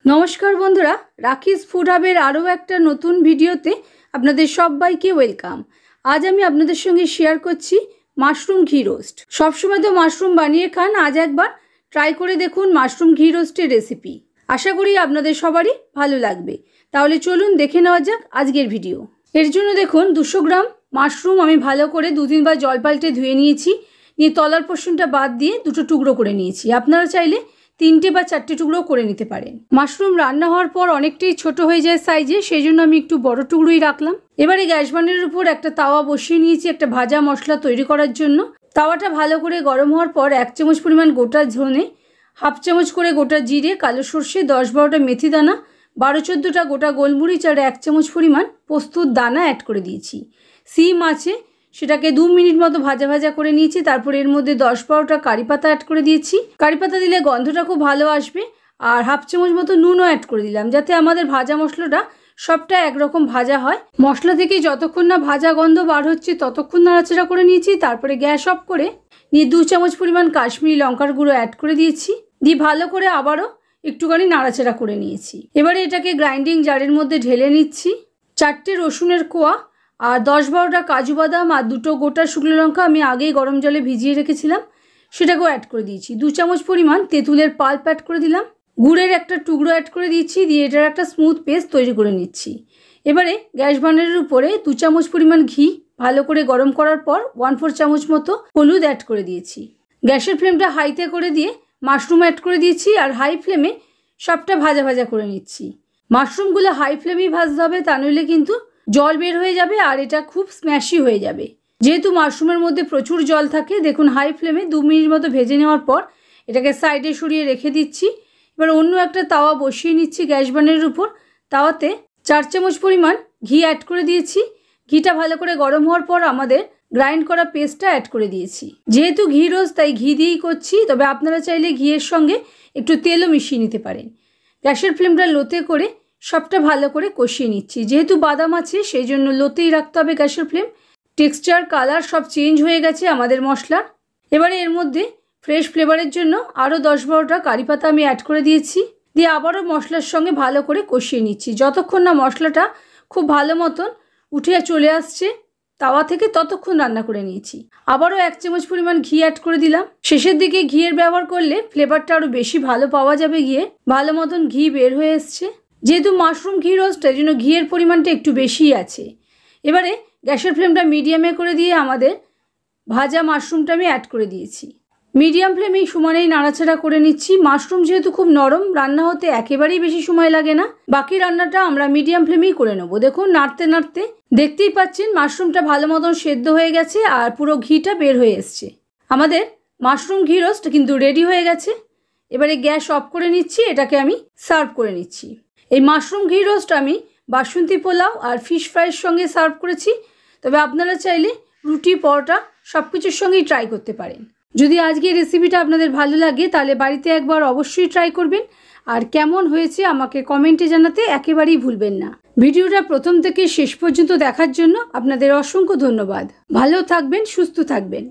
नमस्कार बंधुरा राखिस फूड हाबेर आरो एकटा नतून भिडियोते आपनादेर सबाइके वेलकाम। आज आमी आपनादेर संगे शेयर करछि माशरूम घी रोस्ट। सब समय तो माशरूम बानिये खान, आज एकबार ट्राई करे देखुन माशरूम घी रोस्टेर रेसिपि। आशा करी आपनादेर सबारই भालो लागबे। ताहले चलुन देखे नेওয়া যাক आजकेर भिडियो। एर जोन्नो देखुन 200 ग्राम माशरूम आमी भालो करे 2-3 बार जल पाल्टे धुए निয়েছি, নিয়ে তলার পোর্শনটা বাদ দিয়ে দুটো টুকরো করে নিয়েছি। আপনারা চাইলে 3টে বা 4টে টুকরো করে নিতে পারেন। মাশরুম রান্না হওয়ার পর অনেকটাই ছোট হয়ে যায় সাইজে, সেজন্য আমি একটু বড় টুকরোই রাখলাম। এবারে গ্যাস বার্নারের উপর একটা তাওয়া বসিয়ে নিয়েছি একটা ভাজা মশলা তৈরি করার জন্য। তাওয়াটা ভালো করে গরম হওয়ার পর 1 চামচ পরিমাণ গোটা ধনে, হাফ চামচ করে গোটা জিরে, কালো সরষে, 10-12টা মেথি দানা, 12-14টা গোটা গোলমরিচ আর 1 চামচ পরিমাণ পোস্তর দানা অ্যাড করে দিয়েছি। সিম আছে, সেটাকে 2 মিনিট মতো ভাজা ভাজা করে নিয়েছি। তারপর এর মধ্যে 10-12টা কারি পাতা অ্যাড করে দিয়েছি। কারি পাতা দিলে গন্ধটা খুব ভালো আসবে। আর হাফ চামচ মতো নুনও অ্যাড করে দিলাম, যাতে আমাদের ভাজা মশলাটা সবটা একরকম ভাজা হয়। মশলা থেকে যতক্ষণ না ভাজা গন্ধ বার হচ্ছে ততক্ষণ নাড়াচাড়া করে নিয়েছি। তারপরে গ্যাস অফ করে নিয়ে 2 চামচ পরিমাণ কাশ্মীরি লঙ্কার গুঁড়ো অ্যাড করে দিয়েছি। দিয়ে ভালো করে আবারও একটুখানি নাড়াচাড়া করে নিয়েছি। এবারে এটাকে গ্রাইন্ডিং জারের মধ্যে ঢেলে নিচ্ছি। 4টে রসুনের কোয়া আর 10-12টা কাজু বাদাম আর 2টো গোটা শুকনো লঙ্কা আমি আগেই গরম জলে ভিজিয়ে রেখেছিলাম, সেটাকেও অ্যাড করে দিয়েছি। 2 চামচ পরিমাণ তেঁতুলের পাল্প অ্যাড করে দিলাম। গুড়ের একটা টুকরো অ্যাড করে দিয়েছি, দিয়ে এটার একটা স্মুথ পেস্ট তৈরি করে নিচ্ছি। এবারে গ্যাস বার্নারের উপরে 2 চামচ পরিমাণ ঘি ভালো করে গরম করার পর 1/4 চামচ মতো হলুদ অ্যাড করে দিয়েছি। গ্যাসের ফ্লেমটা হাইতে করে দিয়ে মাশরুম অ্যাড করে দিয়েছি আর হাই ফ্লেমে সবটা ভাজা ভাজা করে নিচ্ছি। মাশরুমগুলো হাই ফ্লেমেই ভাজতে হবে, তা নইলে কিন্তু জল বের হয়ে যাবে আর এটা খুব স্ম্যাশি হয়ে যাবে। যেহেতু মাশরুমের মধ্যে প্রচুর জল থাকে, দেখুন হাই ফ্লেমে 2 মিনিট মতো ভেজে নেওয়ার পর এটাকে সাইডে সরিয়ে রেখে দিচ্ছি। এবার অন্য একটা তাওয়া বসিয়ে নিচ্ছি গ্যাস বার্নারের উপর। তাওয়াতে 4 চামচ পরিমাণ ঘি অ্যাড করে দিয়েছি। ঘিটা ভালো করে গরম হওয়ার পর আমাদের গ্রাইন্ড করা পেস্টটা অ্যাড করে দিয়েছি। যেহেতু ঘি রোস্ট তাই ঘি দিয়েই করছি, তবে আপনারা চাইলে ঘিয়ের সঙ্গে একটু তেলও মিশিয়ে নিতে পারেন। গ্যাসের ফ্লেমটা লোতে করে সবটা ভালো করে কষিয়ে নিচ্ছি। যেহেতু বাদাম আছে সেই জন্য লোতেই রাখতে হবে গ্যাসের ফ্লেম। টেক্সচার কালার সব চেঞ্জ হয়ে গেছে আমাদের মশলার। এবারে এর মধ্যে ফ্রেশ ফ্লেভারের জন্য আরও 10-12টা কারি পাতা আমি অ্যাড করে দিয়েছি। দিয়ে আবারও মশলার সঙ্গে ভালো করে কষিয়ে নিচ্ছি। যতক্ষণ না মশলাটা খুব ভালো মতন উঠে চলে আসছে তাওয়া থেকে ততক্ষণ রান্না করে নিয়েছি। আবারও 1 চামচ পরিমাণ ঘি অ্যাড করে দিলাম। শেষের দিকে ঘিয়ের ব্যবহার করলে ফ্লেভারটা আরও বেশি ভালো পাওয়া যাবে। ঘিয়ে ভালো মতন ঘি বের হয়ে এসছে। যেহেতু মাশরুম ঘি রোস্ট, এর জন্য ঘিয়ের পরিমাণটা একটু বেশিই আছে। এবারে গ্যাসের ফ্লেমটা মিডিয়ামে করে দিয়ে আমাদের ভাজা মাশরুমটা আমি অ্যাড করে দিয়েছি। মিডিয়াম ফ্লেমেই সমানেই নাড়াচাড়া করে নিচ্ছি। মাশরুম যেহেতু খুব নরম, রান্না হতে একেবারেই বেশি সময় লাগে না। বাকি রান্নাটা আমরা মিডিয়াম ফ্লেমেই করে নেব। দেখুন নাড়তে নাড়তে দেখতেই পাচ্ছেন মাশরুমটা ভালো মতন সেদ্ধ হয়ে গেছে আর পুরো ঘিটা বের হয়ে এসছে। আমাদের মাশরুম ঘি রোস্ট কিন্তু রেডি হয়ে গেছে। এবারে গ্যাস অফ করে নিচ্ছি, এটাকে আমি সার্ভ করে নিচ্ছি। এই মাশরুম ঘি রোস্ট আমি বাসন্তী পোলাও আর ফিশ ফ্রাইয়ের সঙ্গে সার্ভ করেছি, তবে আপনারা চাইলে রুটি পরোটা সব কিছুর সঙ্গেই ট্রাই করতে পারেন। যদি আজকের রেসিপিটা আপনাদের ভালো লাগে তাহলে বাড়িতে একবার অবশ্যই ট্রাই করবেন আর কেমন হয়েছে আমাকে কমেন্টে জানাতে একেবারেই ভুলবেন না। ভিডিওটা প্রথম থেকে শেষ পর্যন্ত দেখার জন্য আপনাদের অসংখ্য ধন্যবাদ। ভালো থাকবেন, সুস্থ থাকবেন।